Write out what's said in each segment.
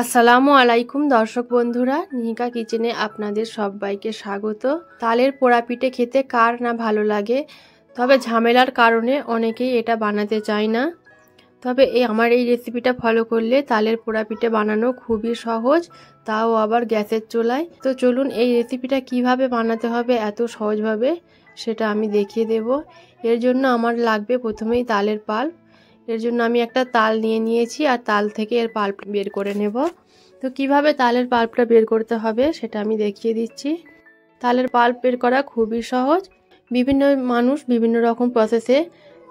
আসসালামু আলাইকুম দর্শক বন্ধুরা, নিহিকা কিচেনে আপনাদের সবাইকে স্বাগত। তালের পোড়া পিঠে খেতে কার না ভালো লাগে, তবে ঝামেলার কারণে অনেকেই এটা বানাতে চায় না। তবে আমার এই রেসিপিটা ফলো করলে তালের পোড়া পিঠে বানানো খুবই সহজ, তাও আবার গ্যাসের চুলায়। তো চলুন এই রেসিপিটা কিভাবে বানাতে হবে এত সহজভাবে সেটা আমি দেখিয়ে দেব। এর জন্য আমার লাগবে প্রথমেই তালের পাল্প। এর জন্য আমি একটা তাল নিয়ে নিয়েছি আর তাল থেকে এর পাল্প বের করে নেব। তো কিভাবে তালের পাল্পটা বের করতে হবে সেটা আমি দেখিয়ে দিচ্ছি। তালের পাল্প বের করা খুবই সহজ। বিভিন্ন মানুষ বিভিন্ন রকম প্রসেসে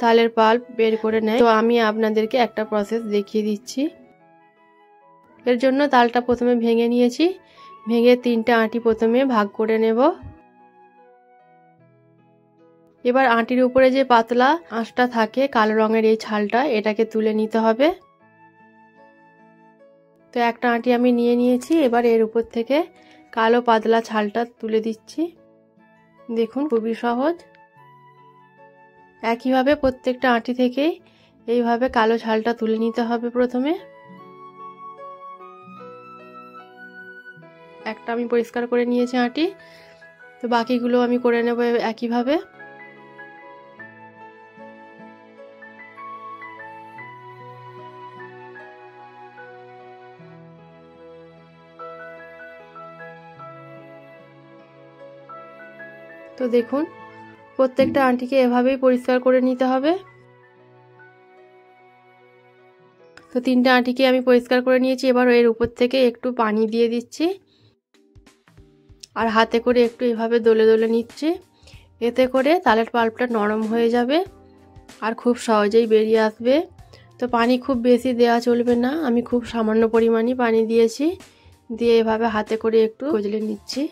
তালের পাল্প বের করে নেয়, তো আমি আপনাদেরকে একটা প্রসেস দেখিয়ে দিচ্ছি। এর জন্য তালটা প্রথমে ভেঙে নিয়েছি, ভেঙে 3টে আঁটি প্রথমে ভাগ করে নেব। এবার আঁটির উপরে যে পাতলা আঁশটা থাকে কালো রঙের এই ছালটা, এটাকে তুলে নিতে হবে। তো একটা আঁটি আমি নিয়ে নিয়েছি, এবার এর উপর থেকে কালো পাতলা ছালটা তুলে দিচ্ছি। দেখুন খুবই সহজ। একইভাবে প্রত্যেকটা আঁটি থেকেই এইভাবে কালো ছালটা তুলে নিতে হবে। প্রথমে একটা আমি পরিষ্কার করে নিয়েছি আঁটি, তো বাকিগুলো আমি করে নেব একইভাবে। তো দেখুন প্রত্যেকটা আঁটিকে এভাবেই পরিষ্কার করে নিতে হবে। তো 3টে আঁটিকে আমি পরিষ্কার করে নিয়েছি। এবার এর উপর থেকে একটু পানি দিয়ে দিচ্ছি আর হাতে করে একটু এভাবে দলে দলে নিচ্ছি। এতে করে তালের পাল্পটা নরম হয়ে যাবে আর খুব সহজেই বেরিয়ে আসবে। তো পানি খুব বেশি দেওয়া চলবে না, আমি খুব সামান্য পরিমাণই পানি দিয়েছি। দিয়ে এভাবে হাতে করে একটু গজলে নিচ্ছি।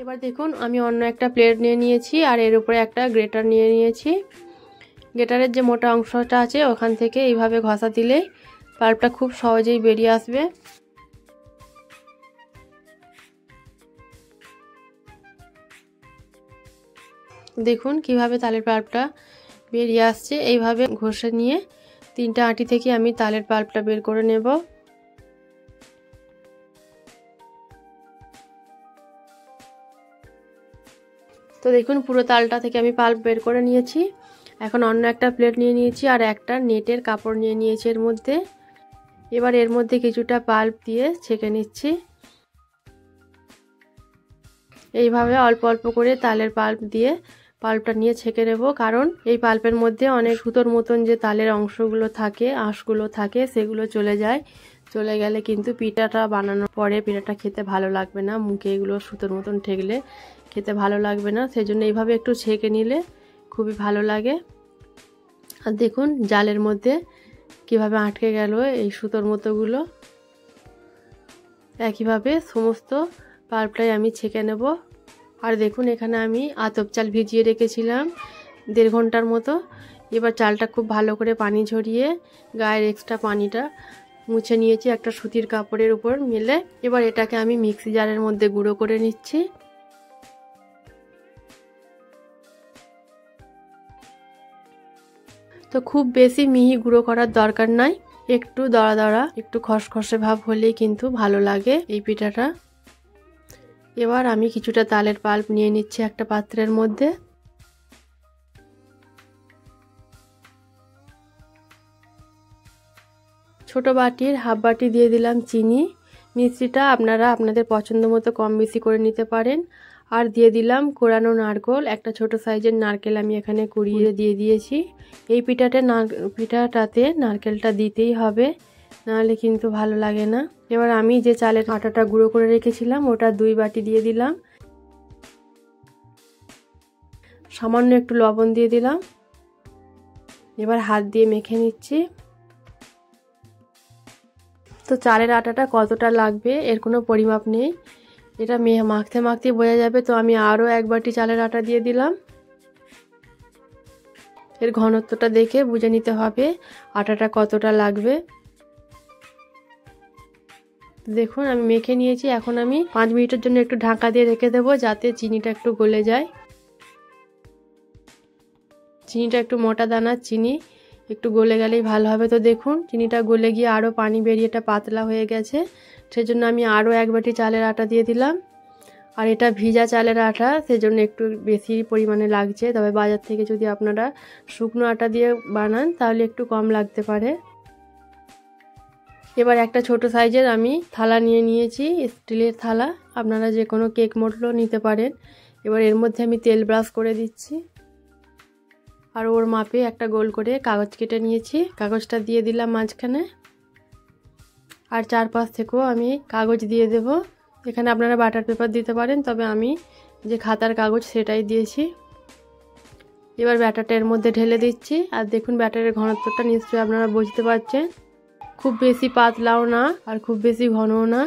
এবার দেখুন আমি অন্য একটা প্লেট নিয়ে নিয়েছি আর এর উপরে একটা গ্রেটার নিয়ে নিয়েছি। গ্রেটারের যে মোটা অংশটা আছে ওখান থেকে এইভাবে ঘষা দিলেই পাল্পটা খুব সহজেই বেরিয়ে আসবে। দেখুন কিভাবে তালের পাল্পটা বেরিয়ে আসছে। এইভাবে ঘষে নিয়ে 3টে আঁটি থেকে আমি তালের পাল্পটা বের করে নেব। তো দেখুন পুরো তালটা থেকে আমি পাল্প বের করে নিয়েছি। এখন অন্য একটা প্লেট নিয়ে নিয়েছি আর একটা নেটের কাপড় নিয়ে নিয়েছি এর মধ্যে। এবার এর মধ্যে কিছুটা পাল্প দিয়ে ছেঁকে নিচ্ছি। এইভাবে অল্প অল্প করে তালের পাল্প দিয়ে পাল্পটা নিয়ে ছেঁকে নেব, কারণ এই পাল্পের মধ্যে অনেক সুতোর মতন যে তালের অংশগুলো থাকে, আঁশগুলো থাকে, সেগুলো চলে যায়। চলে গেলে কিন্তু পিঠাটা বানানোর পরে পিঠাটা খেতে ভালো লাগবে না, মুখে এগুলো সুতোর মতন ঠেকলে খেতে ভালো লাগবে না। সেই জন্য এইভাবে একটু ছেঁকে নিলে খুবই ভালো লাগে। আর দেখুন জালের মধ্যে কিভাবে আটকে গেল এই সুতোর মতোগুলো। একইভাবে সমস্ত পাল্পটাই আমি ছেঁকে নেব। আর দেখুন এখানে আমি আতপ চাল ভিজিয়ে রেখেছিলাম 1.5 ঘন্টার মতো। এবার চালটা খুব ভালো করে পানি ঝরিয়ে গায়ের এক্সট্রা পানিটা মুছে নিয়েছি একটা সুতির কাপড়ের উপর মেলে। এবার এটাকে আমি মিক্সি জারের মধ্যে গুঁড়ো করে নিচ্ছি। তো খুব বেশি মিহি গুঁড়ো করার দরকার নাই, একটু দড়া দড়া একটু খসখসে ভাব হলেই কিন্তু ভালো লাগে এই পিঠাটা। এবার আমি কিছুটা তালের পাল্প নিয়ে নিচ্ছি একটা পাত্রের মধ্যে। ছোট বাটির হাফ বাটি দিয়ে দিলাম চিনি। মিষ্টিটা আপনারা আপনাদের পছন্দ মতো কম বেশি করে নিতে পারেন। আর দিয়ে দিলাম কোরানো নারকেল, একটা ছোট সাইজের নারকেল আমি এখানে কুড়িয়ে দিয়ে দিয়েছি। এই পিঠাটাতে নারকেলটা দিতেই হবে, নাহলে কিন্তু ভালো লাগে না। এবার আমি যে চালের আটাটা গুঁড়ো করে রেখেছিলাম ওটা 2 বাটি দিয়ে দিলাম। সামান্য একটু লবণ দিয়ে দিলাম। এবার হাত দিয়ে মেখে নিচ্ছি। তো চালের আটাটা কতটা লাগবে এর কোনো পরিমাপ নেই, এটা মাখতে মাখতে বোঝা যাবে। তো আমি আরও 1 বাটি চালের আটা দিয়ে দিলাম। এর ঘনত্বটা দেখে বুঝে নিতে হবে আটাটা কতটা লাগবে। দেখুন আমি মেখে নিয়েছি। এখন আমি 5 মিনিটের জন্য একটু ঢাকা দিয়ে রেখে দেবো, যাতে চিনিটা একটু গলে যায়। চিনিটা একটু মোটা দানার চিনি, একটু গলে গেলেই ভালো হবে। তো দেখুন চিনিটা গলে গিয়ে আরও পানি বেরিয়ে এটা পাতলা হয়ে গেছে। সেজন্য আমি আরও 1 বাটি চালের আটা দিয়ে দিলাম। আর এটা ভিজা চালের আটা, সেজন্য একটু বেশি পরিমাণে লাগছে। তবে বাজার থেকে যদি আপনারা শুকনো আটা দিয়ে বানান তাহলে একটু কম লাগতে পারে। এবার একটা ছোট সাইজের আমি থালা নিয়ে নিয়েছি, স্টিলের থালা। আপনারা যে কোনো কেক মোল্ডও নিতে পারেন। এবার এর মধ্যে আমি তেল ব্রাশ করে দিচ্ছি। আর ওর মাপে একটা গোল করে কাগজ কেটে নিয়েছি, কাগজটা দিয়ে দিলাম মাঝখানে। আর চারপাশ থেকেও আমি কাগজ দিয়ে দেব। এখানে আপনারা বাটার পেপার দিতে পারেন, তবে আমি যে খাতার কাগজ সেটাই দিয়েছি। এবার ব্যাটারটা এর মধ্যে ঢেলে দিচ্ছি। আর দেখুন ব্যাটারের ঘনত্বটা নিশ্চয়ই আপনারা বুঝতে পারছেন। খুব বেশি পাতলাও না আর খুব বেশি ঘনও না।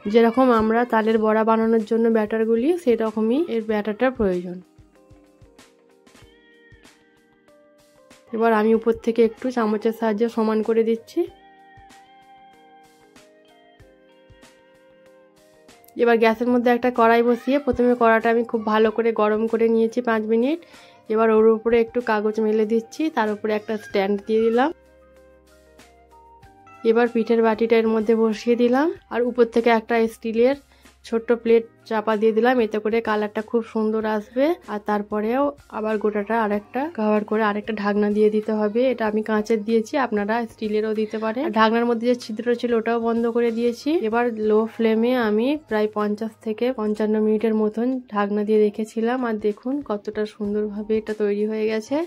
যেরকম আমরা তালের বড়া বানানোর জন্য ব্যাটারগুলি, সেরকমই এর ব্যাটারটার প্রয়োজন। এবার আমি উপর থেকে একটু চামচের সাহায্যে সমান করে দিচ্ছি। এবার গ্যাসের মধ্যে একটা কড়াই বসিয়ে প্রথমে কড়াটা আমি খুব ভালো করে গরম করে নিয়েছি 5 মিনিট। এবার ওর উপরে একটু কাগজ মেলে দিচ্ছি, তার উপরে একটা স্ট্যান্ড দিয়ে দিলাম। এবার পিঠের বাটিটা এর মধ্যে বসিয়ে দিলাম আর উপর থেকে একটা স্টিলের ছোট্ট প্লেট চাপা দিয়ে দিলাম, এতে করে কালারটা খুব সুন্দর আসবে। আর তারপরেও আবার গোটাটা আরেকটা কভার করে আরেকটা ঢাকনা দিয়ে দিতে হবে। এটা আমি কাঁচের দিয়েছি, আপনারা স্টিলেরও দিতে পারেন। ঢাকনার মধ্যে যে ছিদ্র ছিল ওটাও বন্ধ করে দিয়েছি। এবার লো ফ্লেমে আমি প্রায় 50 থেকে 55 মিনিটের মতন ঢাকনা দিয়ে রেখেছিলাম। আর দেখুন কতটা সুন্দরভাবে এটা তৈরি হয়ে গেছে।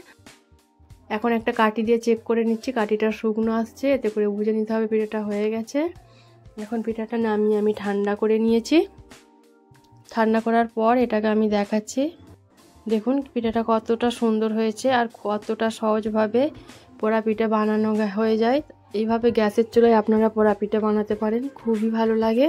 এখন একটা কাঠি দিয়ে চেক করে নিচ্ছি, কাঠিটা শুকনো আসছে, এতে করে বুঝে নিতে হবে পিঠাটা হয়ে গেছে। এখন পিঠাটা নামিয়ে আমি ঠান্ডা করে নিয়েছি। ঠান্ডা করার পর এটাকে আমি দেখাচ্ছি। দেখুন পিঠাটা কতটা সুন্দর হয়েছে আর কতটা সহজভাবে পোড়া পিঠা বানানো হয়ে যায়। এইভাবে গ্যাসের চুলায় আপনারা পোড়া পিঠা বানাতে পারেন, খুবই ভালো লাগে।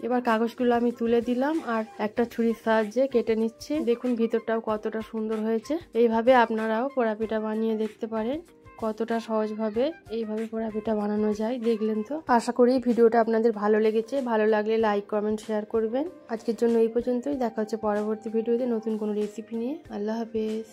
এবার কাগজগুলো আমি তুলে দিলাম আর একটা ছুরির সাহায্যে কেটে নিচ্ছি। দেখুন ভিতরটাও কতটা সুন্দর হয়েছে। এইভাবে আপনারাও পোড়া পিঠা বানিয়ে দেখতে পারেন, কতটা সহজভাবে এইভাবে পোড়া পিঠা বানানো যায়। দেখলেন তো? আশা করি ভিডিওটা আপনাদের ভালো লেগেছে। ভালো লাগলে লাইক, কমেন্ট, শেয়ার করবেন। আজকের জন্য এই পর্যন্তই। দেখা হচ্ছে পরবর্তী ভিডিওতে নতুন কোনো রেসিপি নিয়ে। আল্লাহ হাফেজ।